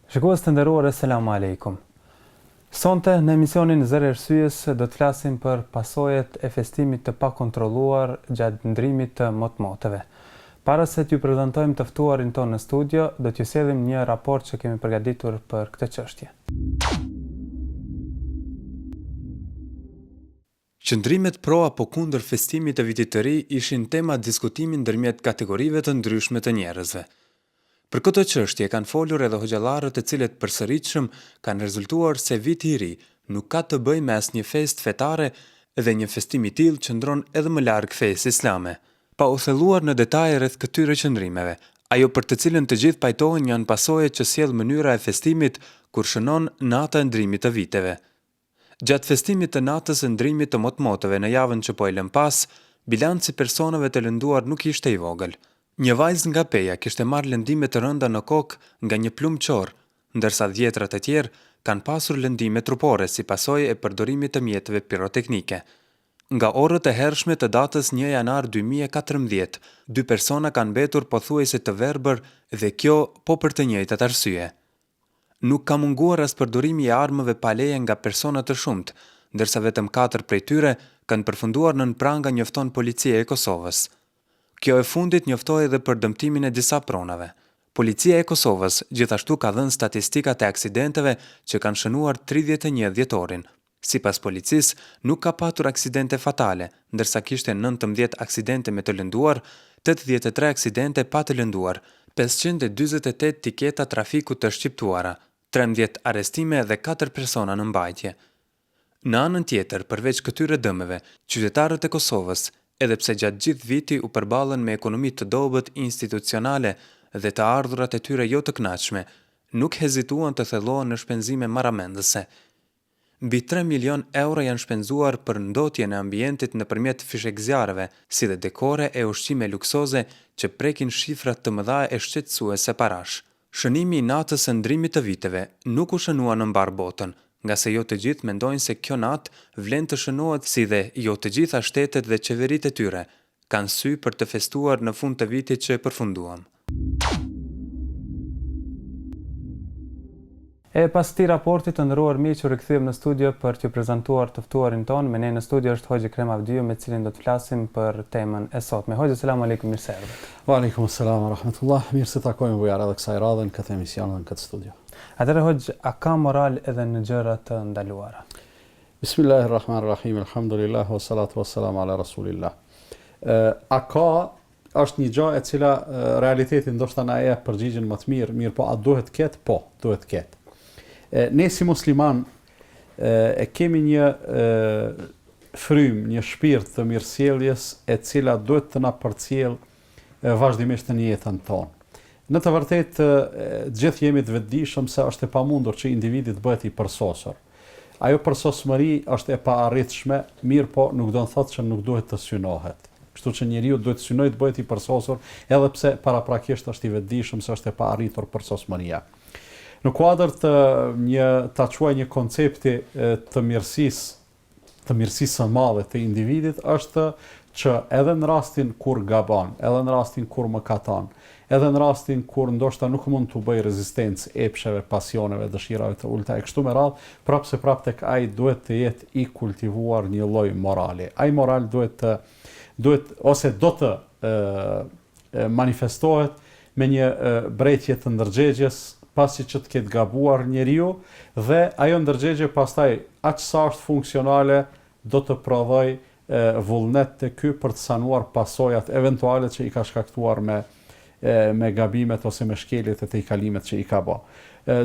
Shikues të nderuar, selam aleikum. Sonte në emisionin Zëri i Arsyes do të flasim për pasojat e festimit të pakontrolluar gjatë ndrimit të motmotëve. Para se t'ju prezantojmë të ftuarin tonë në studio, do t'ju sjellim një raport që kemi përgatitur për këtë çështje. Qëndrimet pro apo kundër festimit të vitit të ri ishin tema diskutimi ndërmjet kategorive të ndryshme të njerëzve. Për këtë çështje kanë folur edhe hoxhallarët e cilët përsëritshëm kanë rezultuar se viti i ri nuk ka të bëjë me asnjë festë fetare dhe një festim i tillë qëndron edhe më larg fesë islame. Pa u thelluar në detaje rreth këtyre qëndrimeve, ajo për të cilën të gjithë pajtohen janë pasojat që sjell mënyra e festimit kur shënon nata e ndrimit të viteve. Gjatë festimit të natës së ndrimit të motmotëve në javën që po e lëm pas, bilanci personave të lënduar nuk ishte i vogël. Një vajzë nga Peja kishte marrë lëndime të rënda në kokë nga një plumë qor, ndërsa 10 të tjerë kanë pasur lëndime trupore si pasojë e përdorimit të mjeteve piroteknike. Nga orët e hershme të datës 1 janar 2014, 2 persona kanë mbetur pothuajse të verbër dhe kjo po për të njëjtat arsye. Nuk ka munguar as përdorimi i armëve pa leje nga persona të shumtë, ndërsa vetëm 4 prej tyre kanë përfunduar nën pranga, njofton policia e Kosovës. Kjo e fundit njoftoi edhe për dëmtimin e disa pronave. Policia e Kosovës gjithashtu ka dhënë statistikat e aksidenteve që kanë shënuar 31 dhjetorin. Sipas policisë, nuk ka patur aksidente fatale, ndërsa kishte 19 aksidente me të lënduar, 83 aksidente pa të lënduar, 548 tiketa trafiku të shqiptuara, 13 arestime dhe 4 persona në mbajtje. Në anën tjetër, përveç këtyre dëmeve, qytetarët e Kosovës, edhe pse gjatë gjithë viti u përballën me ekonomi të dobët institucionale dhe të ardhurat e tyre jo të kënaqshme, nuk hezituan të thellohen në shpenzime marramendëse. Mbi 3 milion euro janë shpenzuar për ndotjen e ambientit nëpërmjet fishekzjarëve, si dhe dekore e ushqime luksoze që prekin shifra të mëdha e shqetësuese parash. Shënimi i natës së ndrimit të viteve nuk u shënua në mbar botën, nga se jo të gjithë mendojnë se kjo natë vlen të shënohet, si dhe jo të gjitha shtetet dhe qeveritë e tyre kanë sy për të festuar në fund të vitit që e përfunduam. E pas këtij raporti të nderuar miq, u rikthyem në studio për t'ju prezantuar të ftuarin ton. Me ne në studio është Hoxhi Krem Avdiu, me cilin do të flasim për temën e sotme. Hoxhi, selam aleikum, mirë se erdhët. Wa aleikum selam wa rahmatullah. Mirë se takojmë bujar edhe kësaj radhe në këtë emision dhe në këtë studio. Atëherë Hoxhi, a ka moral edhe në gjëra të ndaluara? Bismillahirrahmanirrahim. Alhamdulillah wa salatu wa salam ala rasulillah. A ka është një gjë e cila realiteti ndoshta na e përgjigjen më të mirë, po a duhet ketë? Po, duhet ketë. Ne si musliman e kemi një frym, një shpirt të mirësjelljes e cila duhet të na përcjell vazhdimisht në jetën tonë. Në të vërtetë gjithë jemi të vetëdijshëm se është e pamundur që individi të bëhet i përsosur. Ajo përsosmëri është e paarritshme, mirë po nuk do të thotë që nuk duhet të synohet. Kështu që njeriu duhet të synojë të bëhet i përsosur, edhe pse paraprakisht është i vetëdijshëm se është e paarritur përsosmëria. Në kuadër të quaj një koncepti të mirësisë së madhe të individit është që edhe në rastin kur gabon, edhe në rastin kur mëkaton, edhe në rastin kur ndoshta nuk mund të bëj rezistencë epsheve, pasioneve, dëshirave të ulta e kështu me radhë, prapse prap tek ai duhet të jetë i kultivuar një lloj morali. Ai moral duhet ose do të manifestohet me një brejtje të ndërgjegjes pasi që të ketë gabuar njeriu dhe ajo ndërgjegje pastaj aq sa është funksionale do të prodhoj vullnet të ky për të sanuar pasojat eventuale që i ka shkaktuar me gabimet ose me shkeljet e tejkalimet që i ka bë.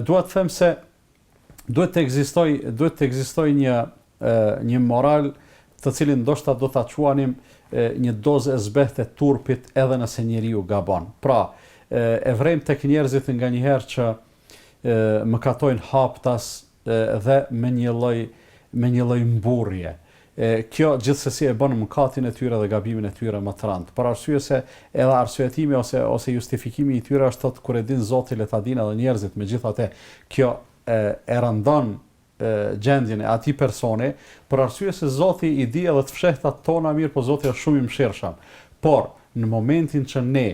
Dua të them se duhet të ekzistojë një moral të cilin ndoshta do ta quanim një dozë e zbehtë e turpit edhe nëse njeriu gabon. Pra, e vrem tek njerëzit nga njëherë që mëkatojnë haptas dhe me një lloj mburrje. Kjo gjithsesi e bën mëkatin e tyre dhe gabimin e tyre më të rënd. Për arsye se edhe arsyetimi ose justifikimi i tyre është thotë kur e din Zoti le ta dinë edhe njerëzit, megjithatë kjo e rëndon gjendjen e atij personi, për arsye se Zoti i di edhe të fshehtat tona mirë, po Zoti është shumë i mëshirshëm. Por në momentin që ne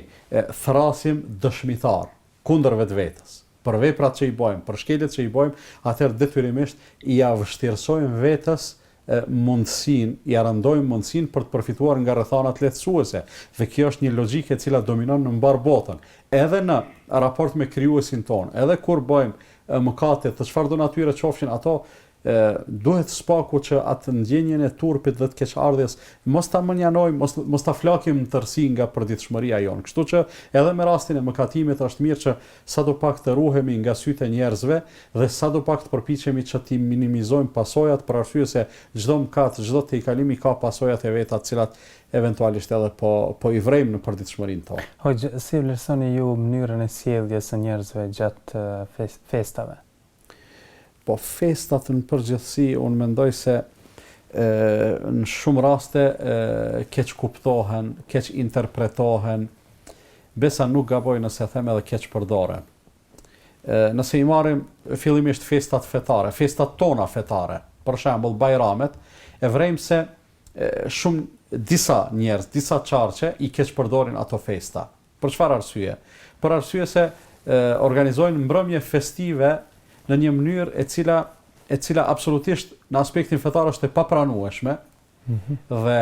thrasim dëshmitar kundër vetvetes, për veprat që i bëjmë, për shkeljet që i bëjmë, atëherë detyrimisht i ja vështirësojmë vetës mundësinë, i arëndojmë mundësinë për të përfituar nga rrethanat lehtësuese. Dhe kjo është një logjikë e cila dominon në mbar botën. Edhe në raport me krijuesin ton, edhe kur bëjmë mëkate të çfarëdo natyre qofshin ato, duhet spaku që atë ndjenjen e turpit dhe të keqardhjes mos ta mënjanojmë, mos ta flakim në tërësi nga përditshmëria jonë. Kështu që edhe me rastin e mëkatimit është mirë që sadopak të ruhemi nga sytë e njerëzve dhe sadopak të përpiqemi që ti minimizojmë pasojat, për arsye se çdo mëkat, çdo tejkalim ka pasojat e veta, të cilat eventualisht edhe po i vrejmë në përditshmërinë tonë. Hoxh, si vlerësoni ju mënyrën e sjelljes së njerëzve gjatë festave? Po festat në përgjithësi, unë mendoj se në shumë raste keq kuptohen, keq interpretohen, besa nuk gaboj nëse them edhe keq përdoren. Nëse i marrim fillimisht festat fetare, festat tona fetare, për shembull Bajramet, e vrejmë se disa njerëz, disa qarqe i keq përdorin ato festa. Për çfarë arsye? Për arsye se organizojnë mbrëmje festive në një mënyrë e cila absolutisht në aspektin fetar është e papranueshme, dhe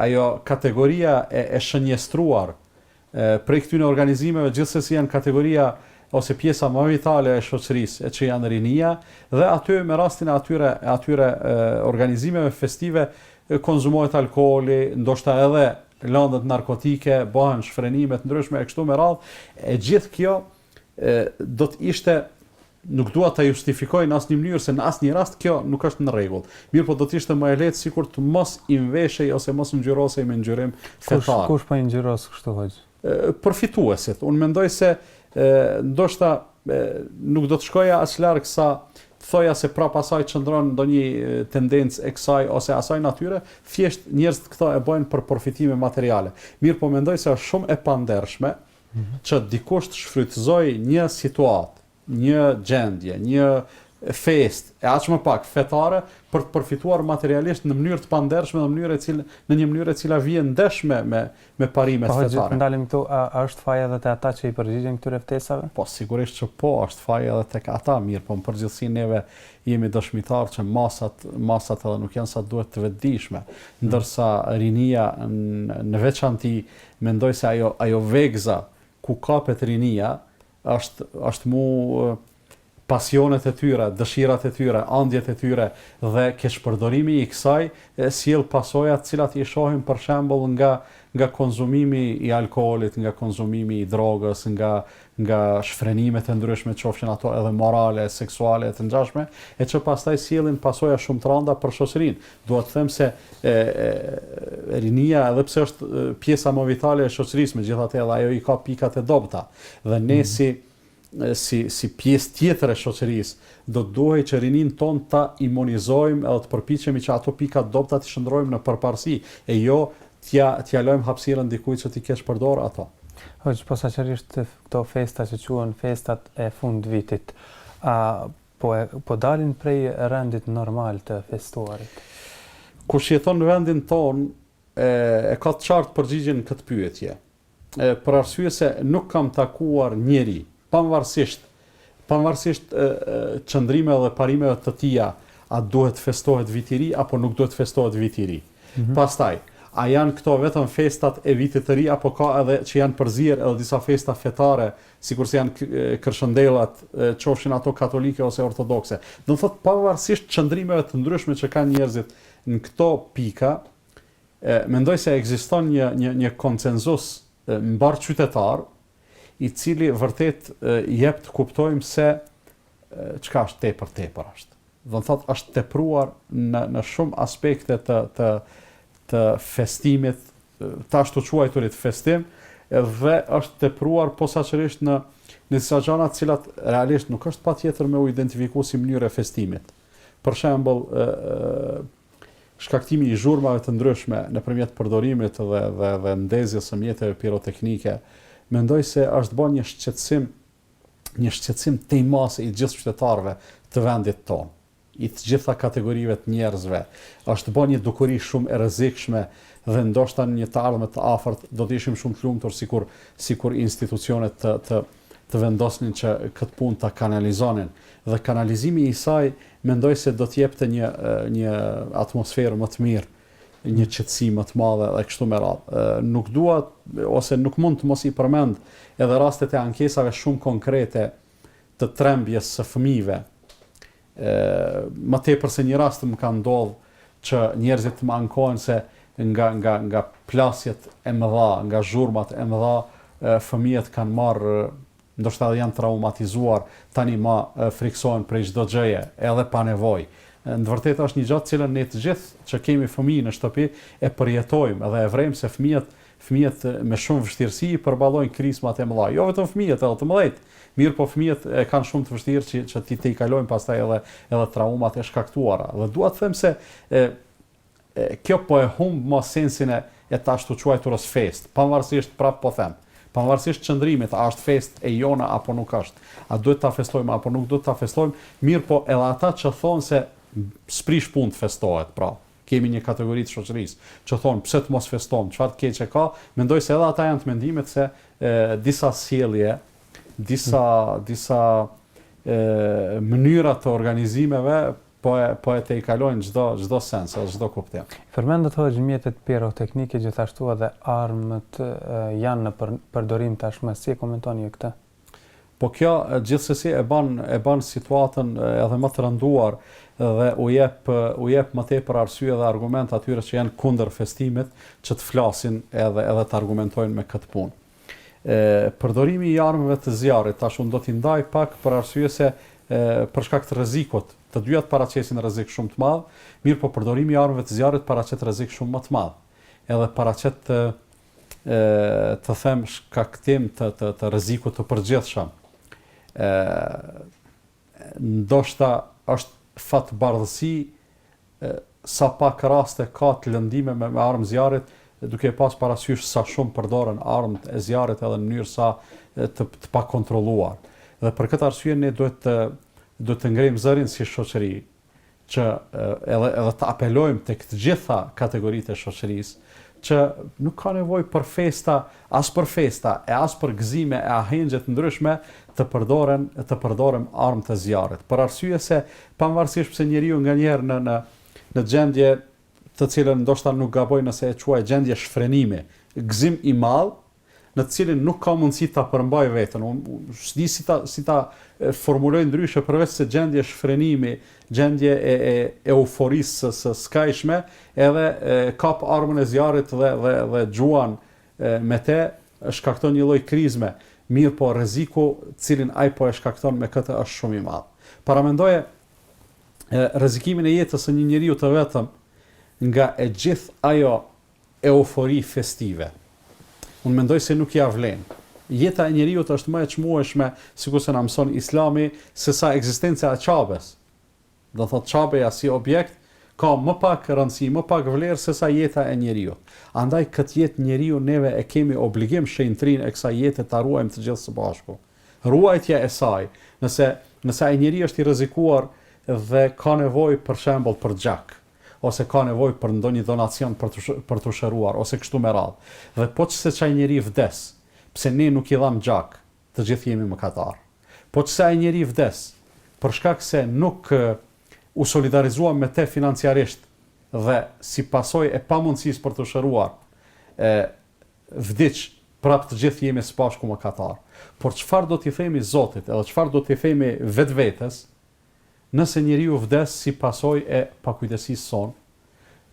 ajo kategoria e shënjestruar prej këtyre organizimeve gjithsesi janë kategoria ose pjesa më vitale e shoqërisë, që janë rinia, dhe aty me rastin e atyre organizimeve festive konsumohet alkooli, ndoshta edhe lëndët narkotike, bëhen shfrenime të ndryshme e kështu me radhë. E gjithë kjo do të ishte, nuk dua ta justifikoj në asnjë mënyrë se në asnjë rast kjo nuk është në rregull. Mirë, po do të ishte më e lehtë sikur të mos i mveshej ose mos ngjyrosej me ngjyrim fetar. Kush po i ngjyros kështu hoxh? Përfituesit. Unë mendoj se ndoshta nuk do të shkoja as larg sa të thoja se prapa asaj qëndron ndonjë tendencë e kësaj ose asaj natyre, thjesht njerëzit këto e bëjnë për përfitime materiale. Mirë, po mendoj se është shumë e pandershme që dikush të shfrytëzoj një situatë, një gjendje, një fest, e aq më pak fetare, për të përfituar materialisht në mënyrë të pandershme, në një mënyrë e cila vjen ndesh me parimet fetare. Po, ndalim këtu, a është faja edhe te ata që i përgjigjen këtyre ftesave? Po, sigurisht që po, është faja edhe tek ata, mirë, po në përgjithësi neve jemi dëshmitar që masat edhe nuk janë sa duhet të vetëdijshme, ndërsa rinia në veçanti mendoj se ajo vegza ku kapet rinia është mu pasionet e tyre, dëshirat e tyre, andjet e tyre dhe keqpërdorimi i kësaj sjell pasojat të cilat i shohim për shembull nga konzumimi i alkoolit, nga konzumimi i drogës, nga shfrenimet e ndryshme, qofshin ato edhe morale, seksuale të ngjashme, e që pastaj sjellin pasoja shumë të rënda për shoqërinë. Dua të them se rinia, edhe pse është pjesa më vitale e shoqërisë, megjithatë edhe ajo i ka pikat e dobta. Dhe ne si pjesë tjetër e shoqërisë do të duhej që rinin ton ta imunizojmë edhe të përpiqemi që ato pikat dobta të shndrojmë në përparësi, e jo t'ja lojmë hapësirën dikujt që t'i kesh përdor ato. Hoxh, posaçërisht këto festa që quhen festat e fund vitit, po dalin prej rendit normal të festuarit? Kush jeton në vendin ton e ka të qartë përgjigjen në këtë pyetje. Për arsye se nuk kam takuar njeri, pavarësisht qëndrime dhe parimeve të tija, a duhet festohet vit i ri apo nuk duhet festohet vit i ri. Pastaj, a janë këto vetëm festat e vitit të ri, apo ka edhe që janë përzier edhe disa festa fetare, sikurse janë kërshëndellat, qofshin ato katolike ose ortodokse. Do të thotë pavarësisht qëndrimeve të ndryshme që kanë njerëzit në këto pika, mendoj se ekziston një konsenzus mbar qytetar, i cili vërtet jep të kuptojmë se çka është tepër është. Do të thotë është tepruar në shumë aspekte të festimit, të ashtu quajturit festim, dhe është tepruar posaçërisht në disa gjëra të cilat realisht nuk është patjetër me u identifikuar si mënyrë e festimit. Për shembull, shkaktimi i zhurmave të ndryshme nëpërmjet përdorimit dhe ndezjes së mjeteve piroteknike, mendoj se është bërë një shqetësim të mase i gjithë qytetarëve të vendit tonë, i të gjitha kategorive të njerëzve. Është bërë një dukuri shumë e rrezikshme dhe ndoshta në një të ardhme të afërt do të ishim shumë të lumtur sikur institucionet të të vendosnin që këtë punë ta kanalizonin. Dhe kanalizimi i saj mendoj se do të jepte një atmosferë më të mirë, një qetësi më të madhe dhe kështu me radhë. Nuk dua ose nuk mund të mos i përmend edhe rastet e ankesave shumë konkrete të trembjes së fëmijëve. Më tepër se një rast më ka ndodhur që njerëzit më ankohen se nga plasjet e mëdha, nga zhurmat e mëdha, fëmijët kanë marrë, ndoshta janë traumatizuar, tani ma friksohen prej çdo gjëje, edhe pa nevojë. Në vërtetë është një gjatë cilën ne të gjithë që kemi fëmijë në shtëpi e përjetojmë dhe e vrejmë se fëmijët me shumë vështirësi i përballojnë krizmat e mëdha. Jo vetëm fëmijët, edhe të mëdhenj. Mirë, po fëmijët e kanë shumë të vështirë që ti të i kalojnë pastaj edhe traumat e shkaktuara. Dhe dua të them se kjo po e humb më sensin e të ashtu quajturës fest, pavarësisht prap po them. Pavarësisht qëndrimit, a është fest e jona apo nuk është, a duhet ta festojmë apo nuk duhet ta festojmë, mirë po edhe ata që thonë se s'prish punë të festohet, pra, kemi një kategori të shoqërisë që thonë pse të mos festojmë, çfarë të keqe ka, mendoj se edhe ata janë të mendimet se disa sjellje, disa mënyra të organizimeve po e te i kalojnë çdo sens, çdo kuptim. Përmendet hoxh mjetet piroteknike, gjithashtu edhe armët janë në përdorim tashmë, si e komentoni këtë? Po kjo gjithsesi e ban situatën edhe më të rënduar dhe u jep më tepër arsye dhe argument atyre që janë kundër festimit që të flasin edhe të argumentojnë me këtë punë. Përdorimi i armëve të zjarrit tash unë do t'i ndaj pak për arsye se për shkak të rrezikut, të dyja të paraqesin rrezik shumë të madh, mirë po përdorimi i armëve të zjarrit paraqet rrezik shumë më të madh. Edhe paraqet të them shkaktim të rrezikut të përgjithshëm. Ndoshta është fatbardhësi sa pak raste ka të lëndime me armë zjarrit, duke pas parasysh sa shumë përdoren armët e zjarrit edhe në mënyrë sa të pakontrolluar. Dhe për këtë arsye ne duhet të ngrejmë zërin si shoqëri që edhe të apelojmë tek të gjitha kategoritë e shoqërisë që nuk ka nevojë për festa, as për gëzime e ahengje të ndryshme të përdoren armë të zjarrit. Për arsye se pavarësisht pse njeriu nganjëherë në gjendje të cilën ndoshta nuk gaboj nëse e quaj gjendje shfrenimi, gëzim i madh, në të cilin nuk ka mundësi ta përmbaj veten. Unë s'di si ta formuloj ndryshe përveç se gjendje shfrenimi, gjendje e euforisë së skajshme, edhe kap armën e zjarrit dhe gjuan me te, shkakton një lloj krizme. Mirë po rreziku cilin ai po e shkakton me këtë është shumë i madh. Paramendoje rrezikimin e jetës së një njeriu të vetëm nga e gjithë ajo eufori festive. Unë mendoj se nuk ja vlen. Jeta e njeriut është më e çmueshme, sikurse na mëson Islami, se sa ekzistenca e Çabes. Do thotë Çabeja si objekt ka më pak rëndësi, më pak vlerë se sa jeta e njeriut. Andaj këtë jetë njeriu neve e kemi obligim shenjtrin e kësaj jete ta ruajmë të gjithë së bashku. Ruajtja e saj, nëse ai njeriu është i rrezikuar dhe ka nevojë për shembull për xhak, ose ka nevojë për ndonjë donacion për të shëruar, ose kështu me radhë. Dhe po që se qaj njeri vdes, pse ne nuk i dham gjak, të gjithë jemi mëkatar. Po që se ai njeri vdes, për shkak se nuk u solidarizuam me te financiarisht dhe si pasoj e pamundësisë për të shëruar, vdiq, prap të gjithë jemi së bashku mëkatar. Por çfarë do t'i themi Zotit, edhe çfarë do t'i themi vetvetes, nëse njeriu vdes si pasojë e pakujdesisë son,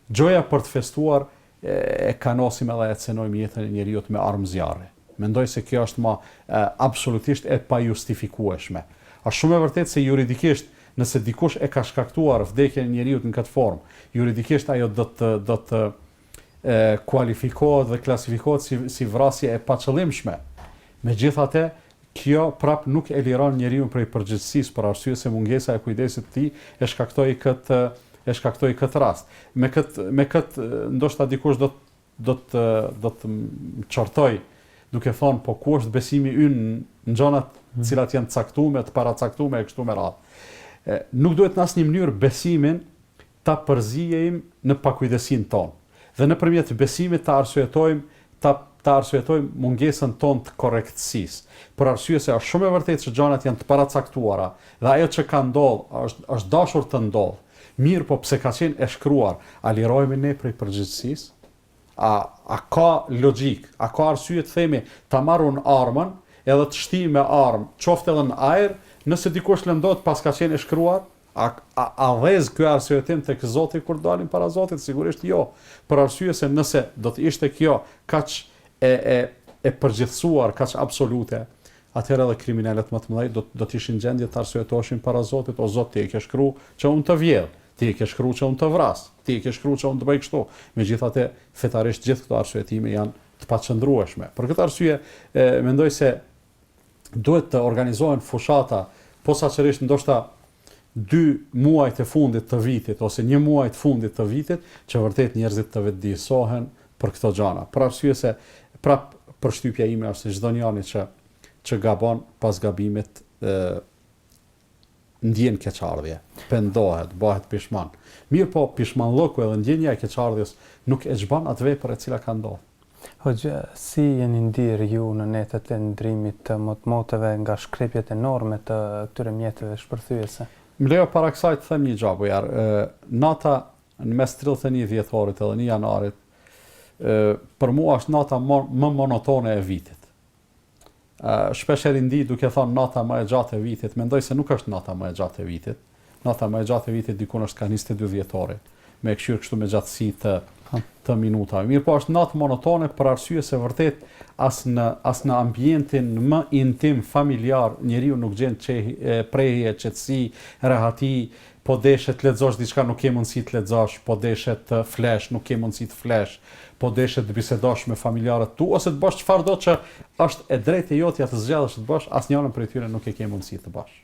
gjoja për të festuar e kanosim edhe e cenojmë jetën e njeriu me armë zjarri. Mendoj se kjo është absolutisht e pajustifikueshme. Është shumë e vërtetë se juridikisht, nëse dikush e ka shkaktuar vdekjen e njeriu në këtë formë, juridikisht ajo do të kualifikohet dhe klasifikohet si vrasje e paqëllimshme. Megjithatë, kjo prap nuk e liron njeriu prej përgjegjësisë për arsye se mungesa e kujdesit të tij e shkaktoi këtë rast. Me këtë ndoshta dikush do të çortoj duke thonë po ku është besimi ynë në gjërat të cilat janë caktuar, të paracaktuara e kështu me radhë. Nuk duhet në asnjë mënyrë besimin ta përzijejmë në pakujdesinë tonë. Dhe nëpërmjet besimit ta arsyetojmë ta arsyetoj mungesën tonë të korrektësisë. Për arsye se është shumë e vërtetë që gjanat janë të paracaktuara dhe ajo që ka ndodhur është dashur të ndodhë. Mirë, po pse ka qenë e shkruar, a lirohemi ne prej përgjegjësisë? A ka logjik, a ka arsye të themi ta marrun armën edhe të shti me armë, qoftë edhe në ajër, nëse dikush lëndot pas ka qenë e shkruar? A dhez ky arsyetim tek Zoti kur dalim para Zotit? Sigurisht jo. Për arsye se nëse do të ishte kjo kaq e përgjithësuar, kaq absolute, atëherë edhe kriminalet më të mëdhenj do të ishin gjendje të arsyetoshin para Zotit, o Zot, ti e ke shkruar që unë të vjedh, ti e ke shkruar që unë të vras, ti e ke shkruar që unë të bëj kështu. Megjithatë, fetarisht gjithë këto arsyetime janë të paqëndrueshme. Për këtë arsye, mendoj se duhet të organizohen fushata, posaçërisht ndoshta 2 muajt e fundit të vitit ose 1 muaj të fundit të vitit, që vërtet njerëzit të vetëdijsohen për këto gjëra. Për arsye se prap përshtypja ime është se çdo njeri që gabon pas gabimit ndjen keqardhje, pendohet, bëhet pishman. Mirë, po pishmanllëku edhe ndjenja e keqardhjes nuk e çban atë vepër e cila ka ndodhur. Hoxha, si jeni ndirë ju në netet e ndrimit të moteve nga shkrepjet enorme të këtyre mjeteve shpërthyese? Më lejo para kësaj të them një gjë, Bujar. Nata në mes 31 dhjetorit edhe 1 janarit, për mua është nata më monotone e vitit. Shpesh herë ndi duke thënë nata më e gjatë e vitit, mendoj se nuk është nata më e gjatë e vitit. Nata më e gjatë e vitit dikun është ka 22 dhjetori, me këshir kështu me gjatësi të minutave. Mirë, po është natë monotone për arsye se vërtet as në ambientin më intim familjar njeriu nuk gjen prehje, qetësi, rehati, po deshet të lexosh diçka nuk ke mundësi të lexosh, po deshet të flesh nuk ke mundësi të flesh, po deshet të bisedosh me familjarët tu ose të bësh çfarë do që është e drejtë e jotja të zgjedhësh të bësh, asnjërin prej tyre nuk e ke mundësi të bësh.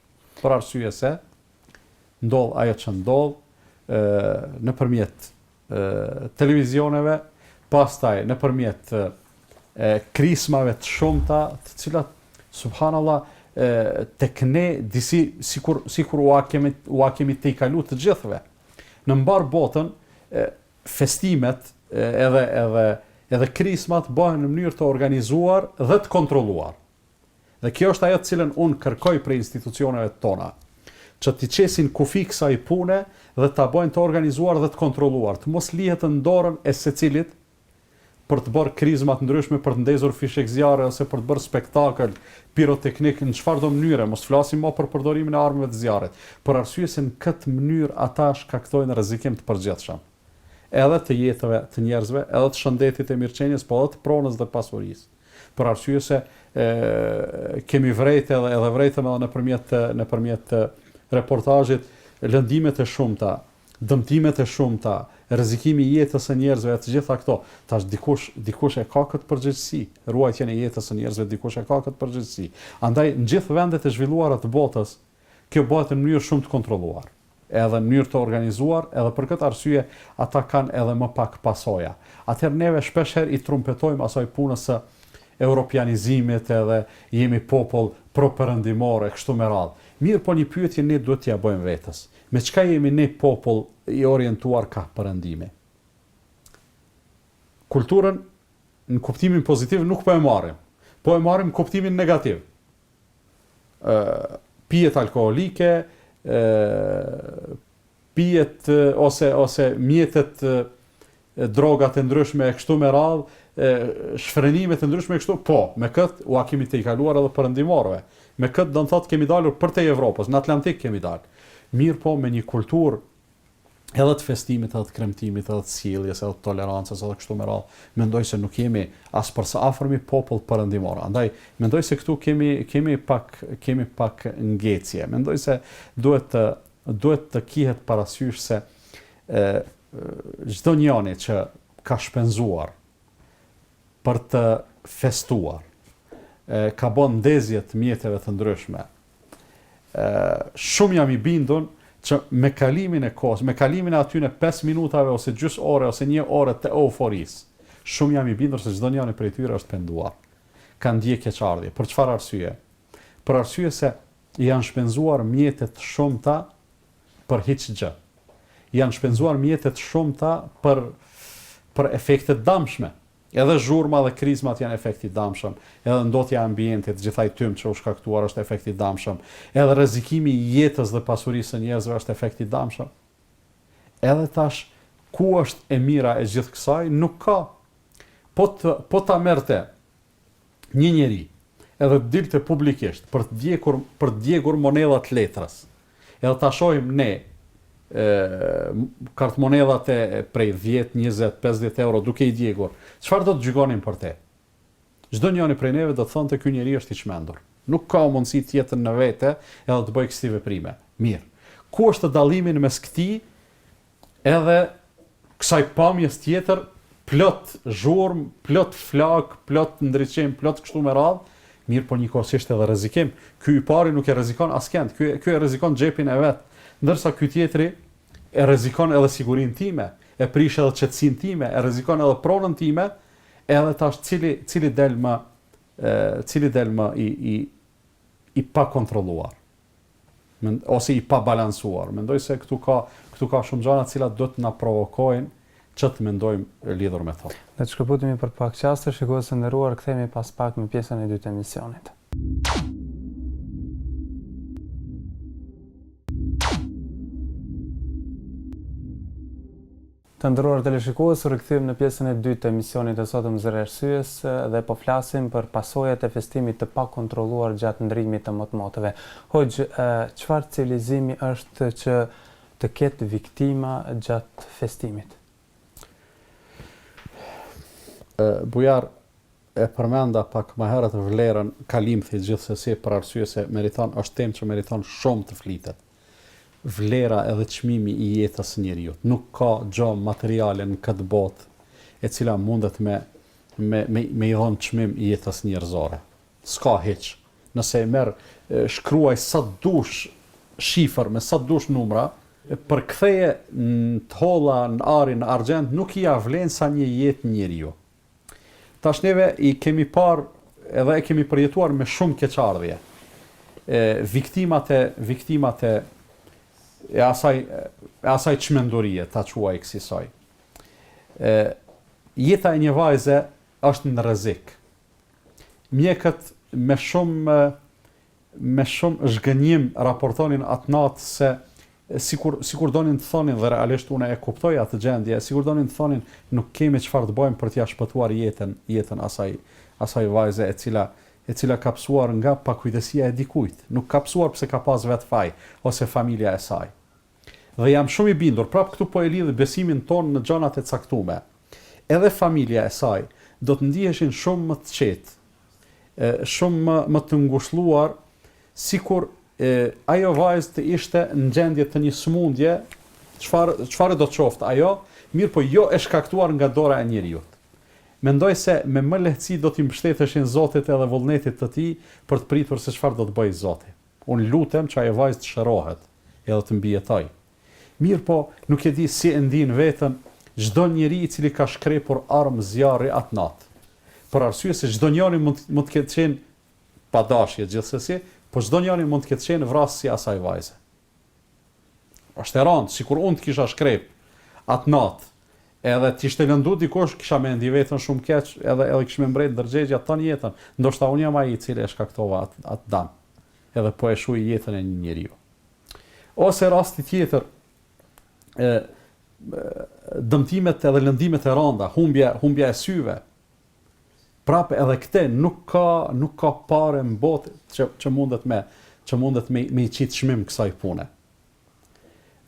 Për arsye se ndodh ajo që ndodh nëpërmjet televizioneve, pastaj nëpërmjet krismave të shumta, të cilat subhanallahu tek ne disi sikur ua kemi të i kalu të gjithëve. Në mbar botën festimet edhe krismat bëhen në mënyrë të organizuar dhe të kontrolluar. Dhe kjo është ajo të cilën unë kërkoj prej institucioneve tona, që t'i qesin kufi kësaj pune dhe t'a bëjnë të organizuar dhe të kontrolluar, të mos lihet në dorën e secilit për të bërë krizmat ndryshme, për të ndezur fishek zjarre ose për të bërë spektakël piroteknik në çfarëdo mënyre, mos flasim më për përdorimin e armëve të zjarrit, për arsye se në këtë mënyrë ata shkaktojnë rrezikim të përgjithshëm, edhe të jetëve të njerëzve, edhe të shëndetit e mirëqenies, po edhe të pronës dhe pasurisë. Për arsye se kemi vrejtë edhe vrejtëm edhe nëpërmjet reportazhit lëndimet e shumta, dëmtimet e shumta, rrezikimi i jetës së njerëzve, të gjitha këto, tash dikush e ka këtë përgjegjësi, ruajtjen e jetës së njerëzve dikush e ka këtë përgjegjësi. Andaj në gjithë vendet e zhvilluara të botës, kjo bëhet në mënyrë shumë të kontrolluar, edhe në mënyrë të organizuar, edhe për këtë arsye ata kanë edhe më pak pasoja. Atëherë neve shpeshherë i trumpetojmë asaj punës së europianizimit edhe jemi popull pro-perëndimor e kështu me radhë. Mirë, po një pyetje ne duhet t'ja bëjmë vetës. Me çka jemi ne popull i orientuar ka perëndimi? Kulturën në kuptimin pozitiv nuk po e marrim, po e marrim në kuptimin negativ. Pijet alkoolike, pijet ose mjetet drogat e ndryshme e kështu me radhë, shfrenimet e ndryshme e kështu, po, me këtë ua kemi të i kaluar edhe perëndimorëve. Me këtë do të thotë kemi dalur përtej Evropës, në Atlantik kemi dalë. Mirë, po me një kulturë edhe të festimit, edhe të kremtimit, edhe të sjelljes, edhe të tolerancës, edhe kështu me radhë, mendoj se nuk jemi as për sa afërmi popull perëndimor. Andaj mendoj se këtu kemi pak ngecje. Mendoj se duhet të kihet parasysh se çdo njeri që ka shpenzuar për të festuar, ka bën ndezje të mjeteve të ndryshme. Shumë jam i bindur që me kalimin e kohës, me kalimin e atyne 5 minutave ose gjys ore ose 1 orë të euforisë, shumë jam i bindur se çdo njeri prej tyre është penduar. Ka ndjek keqardhje. Për çfarë arsye? Për arsye se janë shpenzuar mjete të shumta për hiç gjë. Janë shpenzuar mjete të shumta për efekte të dëmshme. Edhe zhurma dhe krizmat janë efekti damshëm, edhe ndotja e ambientit, gjithaj tym që u shkaktuar është efekti damshëm, edhe rrezikimi i jetës dhe pasurisë së njerëzve është efekti damshëm. Edhe tash, ku është e mira e gjithë kësaj, nuk ka. Po ta merrte një njeri, edhe dilte publikisht për të djegur monedhat letrës, edhe ta shohim ne kartmonedhat e prej 10, 20, 50 euro duke i djegur, çfarë do të gjykonin për te? Çdo njëri prej neve do të thonë se ky njeri është i çmendur. Nuk ka mundësi të jetë në vete edhe të bëjë kësi veprime. Mirë. Ku është dallimi mes këtij edhe kësaj pamjes tjetër, plot zhurmë, plot flak, plot ndriçim, plot kështu me radhë? Mirë, po njëkohësisht edhe rrezikim. Ky i pari nuk e rrezikon askënd, ky e rrezikon xhepin e vet. Ndërsa ky tjetri e rrezikon edhe sigurinë time, e prish edhe qetësinë time, e rrezikon edhe pronën time, edhe tash cili del më i pa kontrolluar. Ose i pa balansuar. Mendoj se këtu ka shumë gjëra të cilat do të na provokojnë që të mendojmë lidhur me to. Ne të shkëputemi për pak qaste, shikues të nderuar, kthehemi pas pak me pjesën e dytë të emisionit. Të nderuar teleshikues, rikthehemi në pjesën e dytë të emisionit të sotëm Zëri Arsyes dhe po flasim për pasojat e festimit të pakontrolluar gjatë ndrimit të motmotëve. Hoxh, çfarë cilëzimi është që të ketë viktima gjatë festimit? Bujar e përmenda pak më herët vlerën kalimthi gjithsesi për arsye se është temë që meriton shumë të flitet. Vlera edhe çmimi i jetës së njeriu. Nuk ka gjë materiale në këtë botë e cila mundet me i dhënë çmim i jetës njerëzore. S'ka hiç. Nëse e merr shkruaj sa dush shifër me sa dush numra, përktheje në të holla, në ari, në argjend, nuk i ia vlen sa një jetë njeriu. Tash neve i kemi parë edhe e kemi përjetuar me shumë keqardhje. Viktimat e asaj çmendurie, ta quaj kësaj. Jeta e një vajze është në rrezik. Mjekët me shumë zhgënjim raportonin atë natë se sikur donin të thonin, dhe realisht unë e kuptoj atë gjendje, sikur donin të thonin nuk kemi çfarë të bëjmë për t'ia shpëtuar jetën asaj vajze e cila ka psuar nga pakujdesia e dikujt, nuk ka psuar pse ka pas vetë faj ose familja e saj. Dhe jam shumë i bindur, prapë këtu po e lidh besimin ton në gjonat e caktuara. Edhe familja e saj do të ndiheshin shumë më të qetë, shumë më të ngushëlluar, sikur ajo vajzë të ishte në gjendje të një sëmundje, çfarë do të qoftë ajo, mirë po jo e shkaktuar nga dora e njeriu. Mendoj se me më lehtësi do t'i mbështeteshin Zotit edhe vullnetit të tij për të pritur se çfarë do të bëjë Zoti. Unë lutem që ajo vajzë të shërohet edhe të mbijetojë. Mirë po, nuk e di si e ndin veten çdo njeri i cili ka shkrepur armë zjarri atë natë. Për arsye se çdo njeri mund të ketë qenë pa dashje gjithsesi, po çdo njeri mund të ketë qenë vrasës si asaj vajze. Është e rëndë, sikur unë të kisha shkrep atë natë, edhe t'ishte lëndu dikush, kisha me ndi vetën shumë keq, edhe kishme mbret ndërgjegja të jetën, ndoshta unë jam ai i cili e shkaktova atë dam, edhe po e shuj jetën e një njeriu. Ose rasti tjetër, dëmtimet edhe lëndimet e rënda, humbja e syve. Prapë edhe këte nuk ka pare në botë që mundet me i qitë çmim kësaj pune.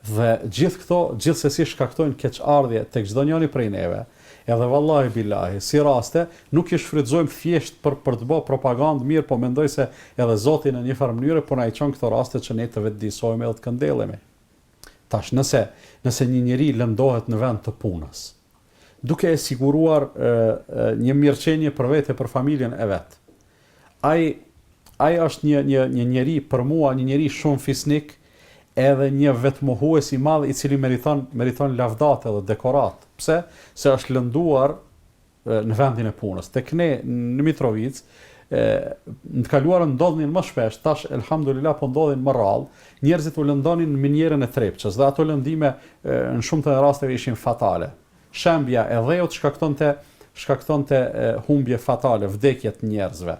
Dhe gjithë këto gjithsesi shkaktojnë keqardhje tek çdo njeri prej neve. Edhe vallahi billahi, si raste nuk i shfrytëzojmë thjesht për të bërë propagandë mirë, po mendoj se edhe Zoti në një farë mënyrë po na i çon këto raste që ne të vetëdijsojmë edhe të këndellemi. Tash nëse një njeri lëndohet në vend të punës, duke e siguruar një mirëqenie për vete, për familjen e vet. Ai është një njeri për mua, një njeri shumë fisnik, edhe një vetmohues i madh i cili meriton lavdate dhe dekorat. Pse? Se është lënduar në vendin e punës. Tek ne në Mitrovic, në të kaluarën ndodhin më shpesh, tash elhamdulillah po ndodhin më rrallë, njerëzit u lëndonin në minjerën e Trepçës dhe ato lëndime në shumë të rasteve ishin fatale. Shembja e dheut shkaktonte shkaktonte humbje fatale, vdekje të njerëzve.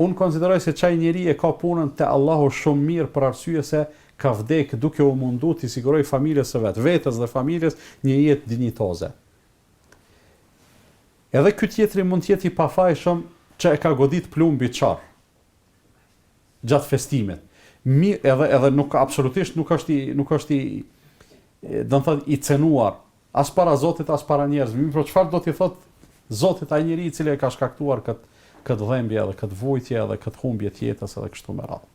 Unë konsideroj se çaj njeri e ka punën te Allahu shumë mirë për arsye se ka vdek duke u mundu t'i siguroj familjes së vet, vetes dhe familjes një jetë dinjitoze. Edhe ky tjetri mund të jetë i pafajshëm që e ka godit plumbi çar gjatë festimit. Edhe nuk absolutisht nuk është i do të thotë i cenuar as para Zotit as para njerëzve. Por çfarë do t'i thot Zotit ai njeriu i cili e ka shkaktuar këtë dhembje edhe këtë vujtje edhe këtë humbje të jetës edhe kështu me radhë.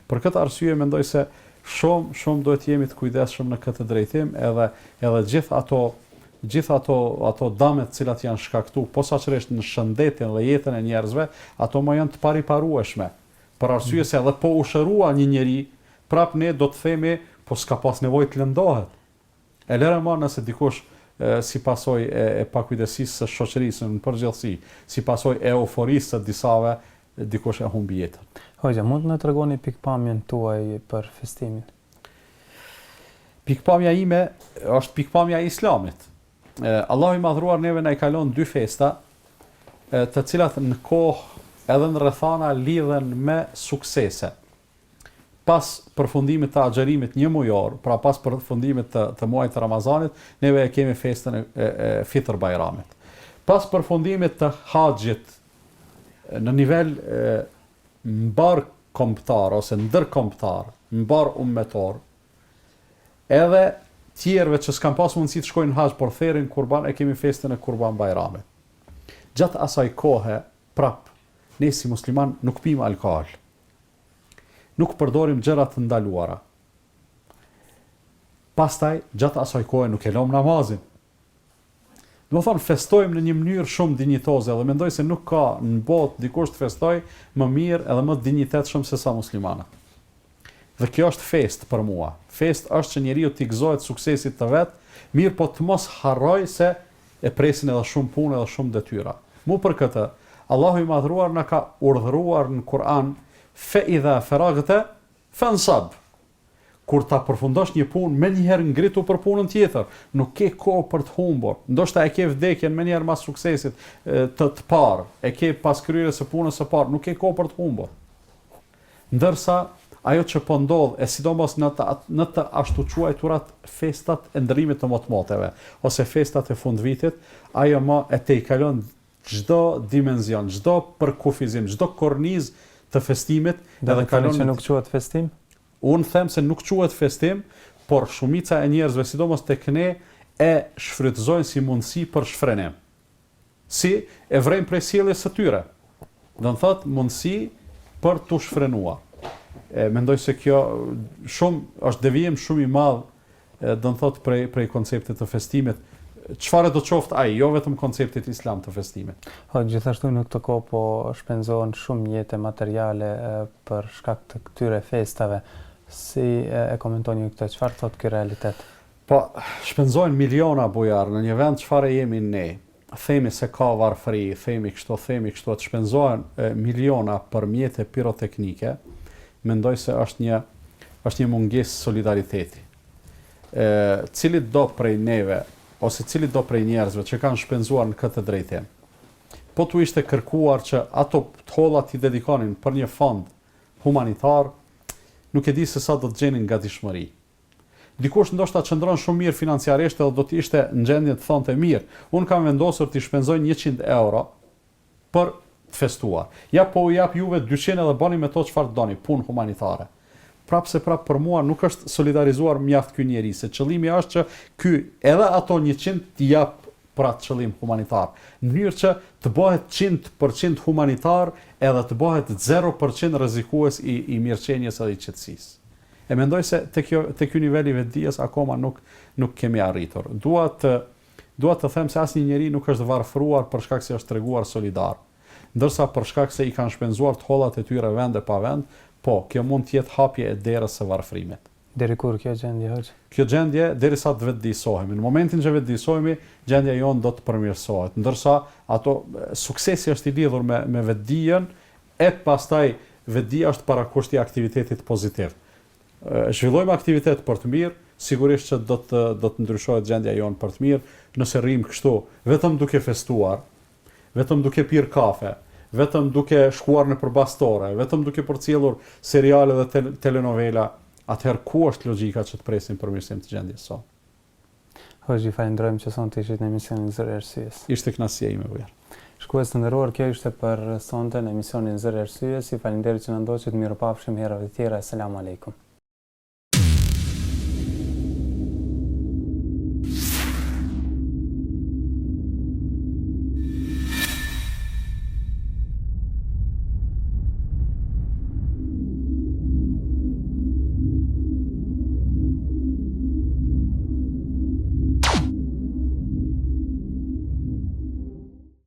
Për këtë arsye mendoj se shumë duhet jemi të kujdesshëm në këtë drejtim, edhe gjithë ato damet të cilat janë shkaktuar posaçërisht në shëndetin dhe jetën e njerëzve, ato më janë të pariparueshme. Për arsye se edhe po u shërua një njeri, prap ne do të themi, po s'ka pas nevojë të lëndohet. E lëre më nëse dikush si pasojë e pakujdesisë së shoqërisë në përgjithësi, si pasojë e euforisë së disave, dikush e humbi jetën. Hoxha, mund të na tregoni pikpamjen tuaj për festimin? Pikpamja ime është pikpamja e Islamit. Allahu i madhruar neve na i kalon 2 festa, të cilat në kohë edhe në rrethana lidhen me suksese. Pas përfundimit të agjerimit një mujor, pra pas përfundimit të muajit të Ramazanit, neve e kemi festën e Fitr Bajramit. Pas përfundimit të haxhit në nivel mbar kombëtar ose ndërkombëtar, mbar ummetor, edhe tjerëve që s'kan pas mundësi të shkojnë në haxh por therrin kurban, e kemi festën e Kurban Bajramit. Gjatë asaj kohe, prap, ne si musliman nuk pim alkool. Nuk përdorim gjëra të ndaluara. Pastaj, gjatë asaj kohe nuk e lëm namazin. Do të thonë, festojmë në një mënyrë shumë dinjitoze dhe mendoj se nuk ka në botë dikush të festoj më mirë edhe më dinjitetshëm se sa muslimanët. Dhe kjo është fest për mua. Fest është që njeriu t'i gëzohet suksesit të vet, mirë po të mos harroj se e presin edhe shumë punë edhe shumë detyra. Mu për këtë, Allahu i madhruar na ka urdhëruar në Kur'an fe idha faragta fansab. Kur ta përfundosh një punë, me njëherë ngritu për punën tjetër, nuk ke kohë për të humbur. Ndoshta e ke vdekjen me njëherë mas suksesit të parë, e ke pas kryerjes së punës së parë, nuk ke kohë për të humbur. Ndërsa ajo që po ndodh, e sidomos në të ashtu quajturat festat e ndërimit të motmoteve ose festat e fundvitit, ajo më e tejkalon çdo dimension, çdo përkufizim, çdo kornizë të festimit, edhe kalon që nuk quhet festim. Unë them se nuk quhet festim, por shumica e njerëzve, sidomos tek ne, e shfrytëzojnë si mundësi për shfrenim. Si e vrejnë prej sjelljes së tyre. Do të thotë mundësi për t'u shfrenuar. Mendoj se kjo është devijim shumë i madh, do të thotë prej konceptit të festimit. Çfarë do të qoftë ai, jo vetëm konceptit islam të festimit. Gjithashtu në këtë kohë po shpenzohen shumë jetë materiale për shkak të këtyre festave. Si e komentoni këtë, çfarë thotë ky realitet? Po, shpenzohen miliona bujar në një vend çfarë jemi ne. Themi se ka varfëri, themi kështu, të shpenzohen miliona për mjete piroteknike. Mendoj se është një mungesë solidariteti. Cili do prej neve ose cili do prej njerëzve që kanë shpenzuar në këtë drejtim, po t'u ishte kërkuar që ato hollat t'i dedikonin për një fond humanitar, nuk e di se sa do të gjenin gatishmëri. Dikush ndoshta qëndron shumë mirë financiarisht edhe do të ishte në gjendje të thonte mirë, unë kam vendosur t'i shpenzoj 100 euro për të festuar. Ja po u jap juve 200 edhe bani me to çfarë doni, punë humanitare. Prapë për mua nuk është solidarizuar mjaft ky njeri, se qëllimi është që ky edhe ato 100 t'i jap për atë qëllim humanitar, në mënyrë që të bëhet 100% humanitar edhe të bëhet 0% rrezikues i mirëqenies edhe i qetësisë. E mendoj se te ky nivel i vetdijes akoma nuk kemi arritur. Dua të them se asnjë njeri nuk është varfëruar për shkak se është treguar solidar, ndërsa për shkak se i kanë shpenzuar të hollat e tyre vend e pa vend, po, kjo mund të jetë hapje e derës së varfërimit. Deri kur kjo gjendje hoxh? Kjo gjendje derisa të vetëdijsohemi. Në momentin që vetëdijsohemi, gjendja jonë do të përmirësohet. Ndërsa ato suksesi është i lidhur me vetëdijen, e pastaj vetëdija është parakushti i aktivitetit pozitiv. Zhvillojmë aktivitet për të mirë, sigurisht që do të ndryshohet gjendja jonë për të mirë, nëse rrim kështu vetëm duke festuar, vetëm duke pirë kafe, vetëm duke shkuar në përbastore, vetëm duke përcjellur seriale dhe telenovela, atëherë ku është logjika që të presim përmirësim të gjendjes sot? Hoxhi, falenderojmë që sonte ishit në emisionin Zëri i Arsyes. Ishte kënaqësia ime vëlla. Shkues të nderuar, kjo ishte për sonte në emisionin Zëri i Arsyes. Faleminderit që na ndoqët, mirupafshim herëve të tjera. Selam aleikum.